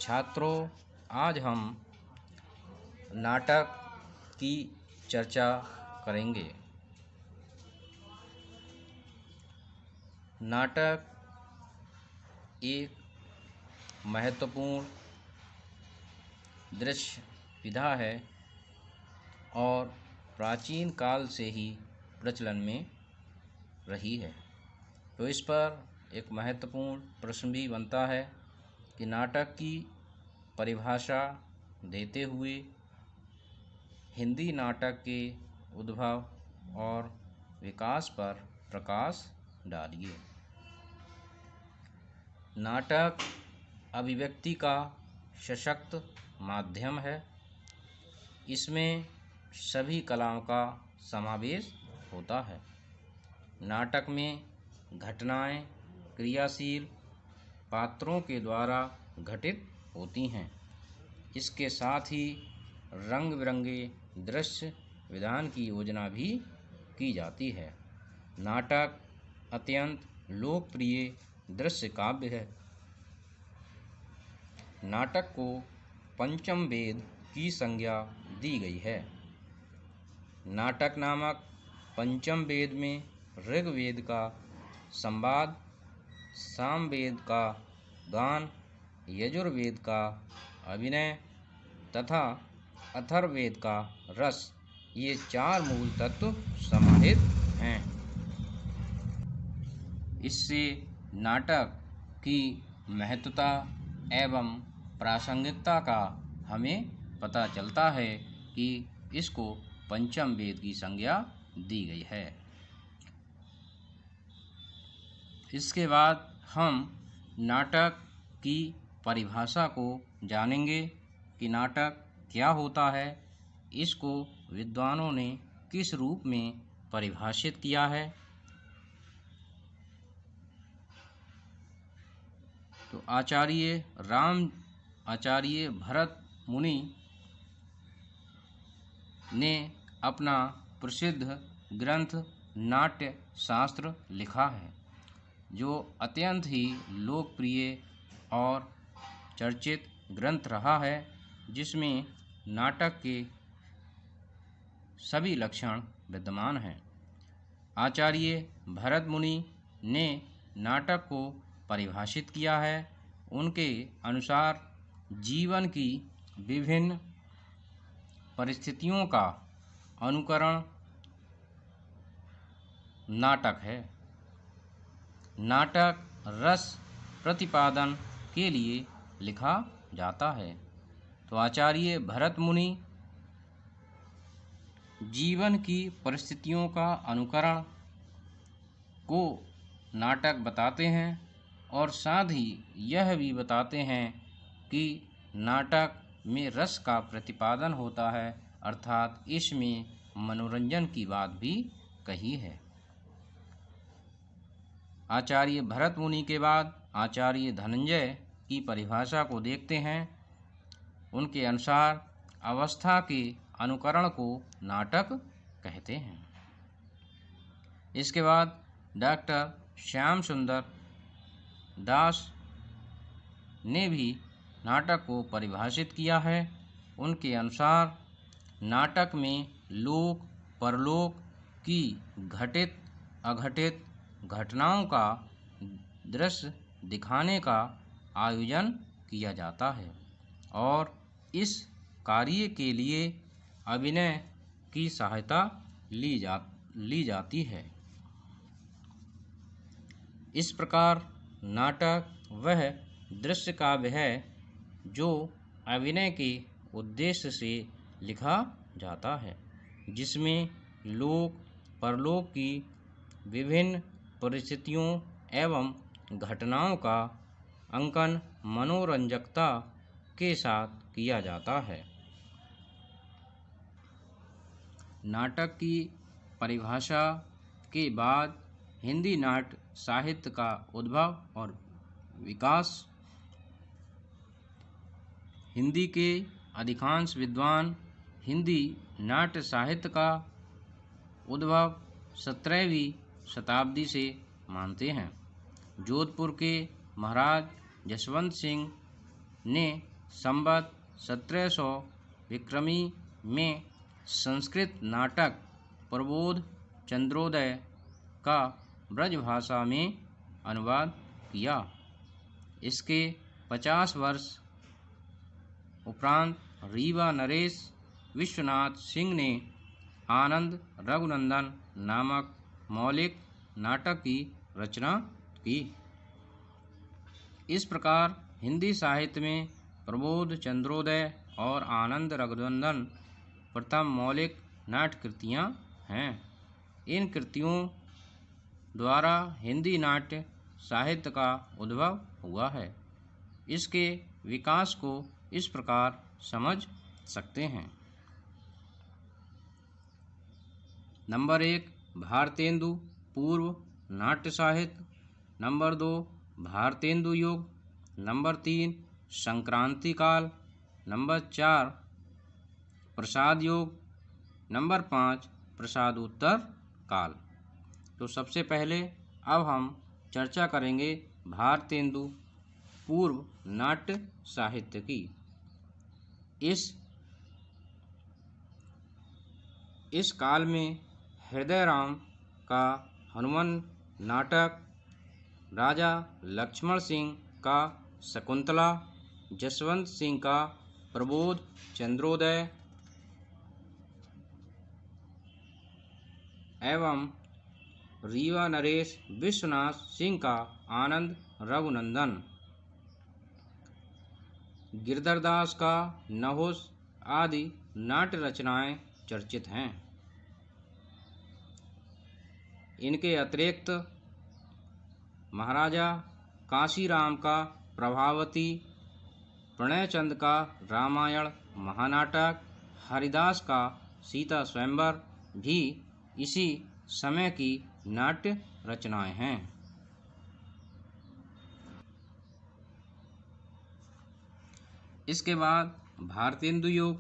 छात्रों, आज हम नाटक की चर्चा करेंगे। नाटक एक महत्वपूर्ण दृश्य विधा है और प्राचीन काल से ही प्रचलन में रही है। तो इस पर एक महत्वपूर्ण प्रश्न भी बनता है कि नाटक की परिभाषा देते हुए हिंदी नाटक के उद्भव और विकास पर प्रकाश डालिए। नाटक अभिव्यक्ति का सशक्त माध्यम है। इसमें सभी कलाओं का समावेश होता है। नाटक में घटनाएं क्रियाशील पात्रों के द्वारा घटित होती हैं। इसके साथ ही रंग बिरंगे दृश्य विधान की योजना भी की जाती है। नाटक अत्यंत लोकप्रिय दृश्य काव्य है। नाटक को पंचम वेद की संज्ञा दी गई है। नाटक नामक पंचम वेद में ऋग्वेद का संवाद, सामवेद का गान, यजुर्वेद का अभिनय तथा अथर्ववेद का रस, ये चार मूल तत्व समाहित हैं। इससे नाटक की महत्वता एवं प्रासंगिकता का हमें पता चलता है कि इसको पंचम वेद की संज्ञा दी गई है। इसके बाद हम नाटक की परिभाषा को जानेंगे कि नाटक क्या होता है, इसको विद्वानों ने किस रूप में परिभाषित किया है। तो आचार्य भरत मुनि ने अपना प्रसिद्ध ग्रंथ नाट्य शास्त्र लिखा है, जो अत्यंत ही लोकप्रिय और चर्चित ग्रंथ रहा है, जिसमें नाटक के सभी लक्षण विद्यमान हैं। आचार्य भरत मुनि ने नाटक को परिभाषित किया है। उनके अनुसार जीवन की विभिन्न परिस्थितियों का अनुकरण नाटक है। नाटक रस प्रतिपादन के लिए लिखा जाता है। तो आचार्य भरत मुनि जीवन की परिस्थितियों का अनुकरण को नाटक बताते हैं और साथ ही यह भी बताते हैं कि नाटक में रस का प्रतिपादन होता है, अर्थात इसमें मनोरंजन की बात भी कही है। आचार्य भरत मुनि के बाद आचार्य धनंजय की परिभाषा को देखते हैं। उनके अनुसार अवस्था के अनुकरण को नाटक कहते हैं। इसके बाद डॉक्टर श्याम सुंदर दास ने भी नाटक को परिभाषित किया है। उनके अनुसार नाटक में लोक परलोक की घटित अघटित घटनाओं का दृश्य दिखाने का आयोजन किया जाता है और इस कार्य के लिए अभिनय की सहायता ली जाती है। इस प्रकार नाटक वह दृश्य काव्य है जो अभिनय के उद्देश्य से लिखा जाता है, जिसमें लोक परलोक की विभिन्न परिस्थितियों एवं घटनाओं का अंकन मनोरंजकता के साथ किया जाता है। नाटक की परिभाषा के बाद हिंदी नाट्य साहित्य का उद्भव और विकास। हिंदी के अधिकांश विद्वान हिंदी नाट्य साहित्य का उद्भव 17वीं शताब्दी से मानते हैं। जोधपुर के महाराज जसवंत सिंह ने संवत 1700 विक्रमी में संस्कृत नाटक प्रबोध चंद्रोदय का ब्रजभाषा में अनुवाद किया। इसके 50 वर्ष उपरांत रीवा नरेश विश्वनाथ सिंह ने आनंद रघुनंदन नामक मौलिक नाटक की रचना की। इस प्रकार हिंदी साहित्य में प्रबोध चंद्रोदय और आनंद रघुनंदन प्रथम मौलिक नाट्य कृतियाँ हैं। इन कृतियों द्वारा हिंदी नाट्य साहित्य का उद्भव हुआ है। इसके विकास को इस प्रकार समझ सकते हैं। नंबर 1 भारतेंदु पूर्व नाट्य साहित्य। नंबर 2 भारतेंदु युग। नंबर 3 संक्रांति काल। नंबर 4 प्रसाद युग। नंबर 5 प्रसादोत्तर काल। तो सबसे पहले अब हम चर्चा करेंगे भारतेंदु पूर्व नाट्य साहित्य की। इस काल में हृदयराम का हनुमान नाटक, राजा लक्ष्मण सिंह का शकुंतला, जसवंत सिंह का प्रबोध चंद्रोदय एवं रीवा नरेश विश्वनाथ सिंह का आनंद रघुनंदन, गिरधरदास का नहुस आदि नाट्य रचनाएं चर्चित हैं। इनके अतिरिक्त महाराजा काशीराम का प्रभावती, प्रणयचंद का रामायण महानाटक, हरिदास का सीता स्वयंवर भी इसी समय की नाट्य रचनाएं हैं। इसके बाद भारतेंदु युग।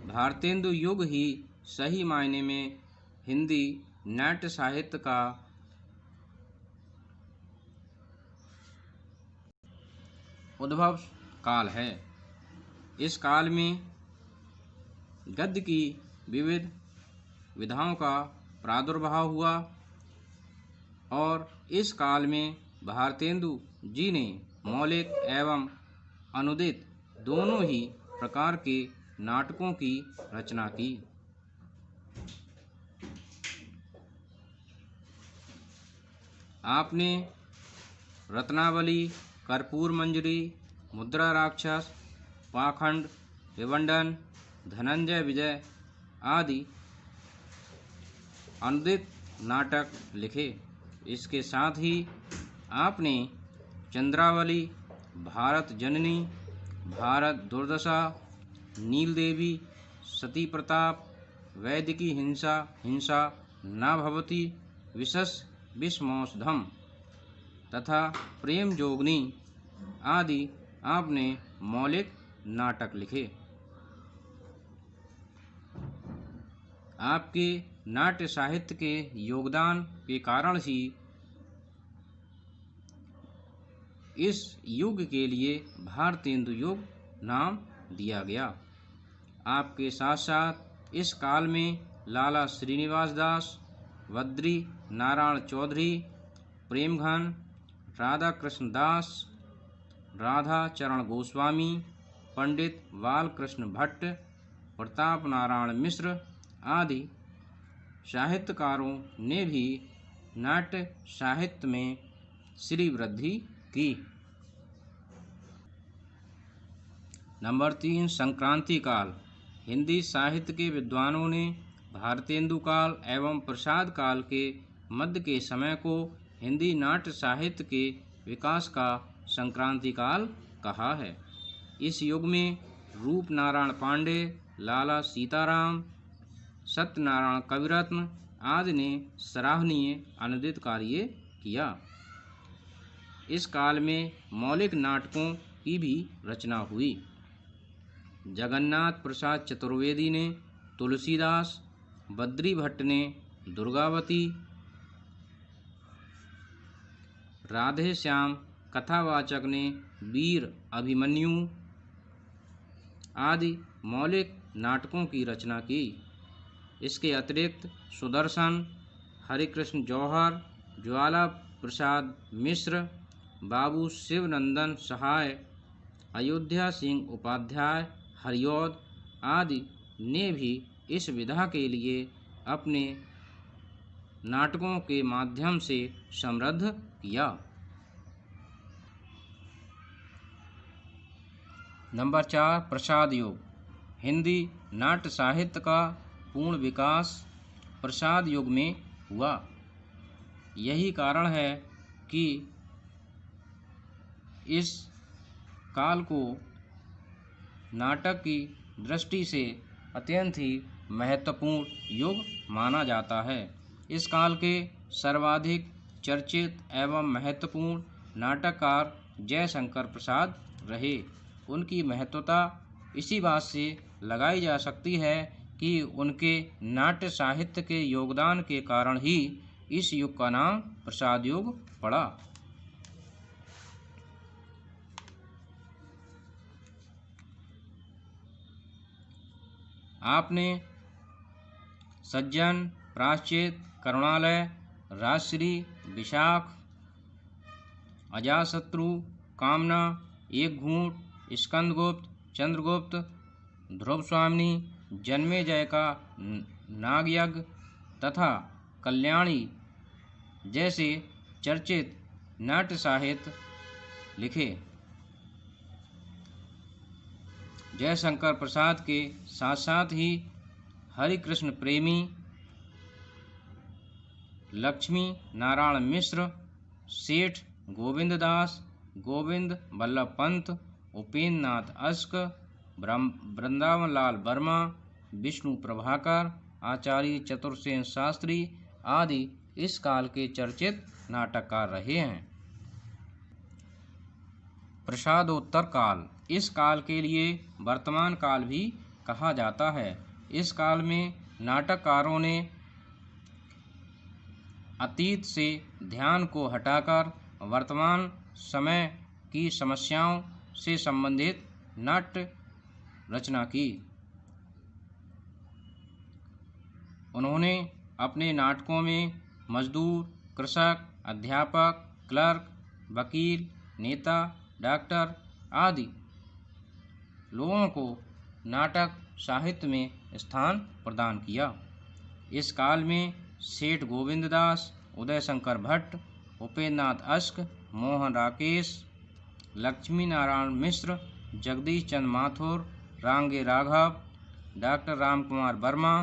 भारतेंदु युग ही सही मायने में हिंदी नाट्य साहित्य का उद्भव काल है। इस काल में गद्य की विविध विधाओं का प्रादुर्भाव हुआ और इस काल में भारतेंदु जी ने मौलिक एवं अनुदित दोनों ही प्रकार के नाटकों की रचना की। आपने रत्नावली, कर्पूर मंजरी, मुद्रा राक्षस, पाखंड, विवंडन, धनंजय विजय आदि अनुदित नाटक लिखे। इसके साथ ही आपने चंद्रावली, भारत जननी, भारत दुर्दशा, नील देवी, सती प्रताप, वैदिकी हिंसा न भवति, विशस विषमौषधम तथा प्रेम जोगनी आदि आपने मौलिक नाटक लिखे। आपके नाट्य साहित्य के योगदान के कारण ही इस युग के लिए भारतेंदु युग नाम दिया गया। आपके साथ साथ इस काल में लाला श्रीनिवास दास, बद्री नारायण चौधरी, प्रेमघन, राधा कृष्ण दास, राधा चरण गोस्वामी, पंडित बालकृष्ण भट्ट, प्रताप नारायण मिश्र आदि साहित्यकारों ने भी नाट्य साहित्य में श्री वृद्धि की। नंबर 3 संक्रांति काल। हिंदी साहित्य के विद्वानों ने भारतेंदु काल एवं प्रसाद काल के मध्य के समय को हिंदी नाट्य साहित्य के विकास का संक्रांति काल कहा है। इस युग में रूप नारायण पांडे, लाला सीताराम, सत्यनारायण कविरत्न आदि ने सराहनीय अनुदित कार्य किया। इस काल में मौलिक नाटकों की भी रचना हुई। जगन्नाथ प्रसाद चतुर्वेदी ने तुलसीदास, बद्री भट्ट ने दुर्गावती, राधे श्याम कथावाचक ने वीर अभिमन्यु, आदि मौलिक नाटकों की रचना की। इसके अतिरिक्त सुदर्शन, हरिकृष्ण जौहर, ज्वाला प्रसाद मिश्र, बाबू शिवनंदन सहाय, अयोध्या सिंह उपाध्याय, हरिऔध आदि ने भी इस विधा के लिए अपने नाटकों के माध्यम से समृद्ध किया। नंबर 4, प्रसाद युग। हिंदी नाट्य साहित्य का पूर्ण विकास प्रसाद युग में हुआ। यही कारण है कि इस काल को नाटक की दृष्टि से अत्यंत ही महत्वपूर्ण युग माना जाता है। इस काल के सर्वाधिक चर्चित एवं महत्वपूर्ण नाटककार जयशंकर प्रसाद रहे। उनकी महत्वता इसी बात से लगाई जा सकती है कि उनके नाट्य साहित्य के योगदान के कारण ही इस युग का नाम प्रसाद युग पड़ा। आपने सज्जन, प्रायश्चित, करुणालय, राजश्री, विशाख, अजातशत्रु, कामना, एक घूंट, स्कंदगुप्त, चंद्रगुप्त, ध्रुवस्वामिनी, जन्मेजय का नागयज्ञ तथा कल्याणी जैसे चर्चित नाट्य साहित्य लिखे। जयशंकर प्रसाद के साथ साथ ही हरिकृष्ण प्रेमी, लक्ष्मी नारायण मिश्र, सेठ गोविंद दास, गोविंद बल्लभ पंत, उपेंद्र नाथ अस्क, वृंदावन लाल वर्मा, विष्णु प्रभाकर, आचार्य चतुर्सेन शास्त्री आदि इस काल के चर्चित नाटककार रहे हैं। प्रसादोत्तर काल। इस काल के लिए वर्तमान काल भी कहा जाता है। इस काल में नाटककारों ने अतीत से ध्यान को हटाकर वर्तमान समय की समस्याओं से संबंधित नाट्य रचना की। उन्होंने अपने नाटकों में मजदूर, कृषक, अध्यापक, क्लर्क, वकील, नेता, डॉक्टर आदि लोगों को नाटक साहित्य में स्थान प्रदान किया। इस काल में सेठ गोविंद दास, उदय शंकर भट्ट, उपेंद्र नाथ अस्क, मोहन राकेश, लक्ष्मी नारायण मिश्र, जगदीश चंद्र माथुर, रांगे राघव, डॉक्टर रामकुमार वर्मा,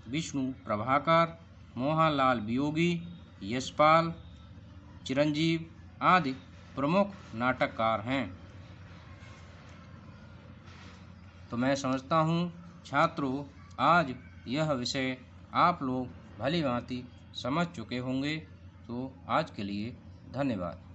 विष्णु प्रभाकर, मोहनलाल वियोगी, यशपाल, चिरंजीव आदि प्रमुख नाटककार हैं। तो मैं समझता हूँ छात्रों, आज यह विषय आप लोग भली भांति समझ चुके होंगे। तो आज के लिए धन्यवाद।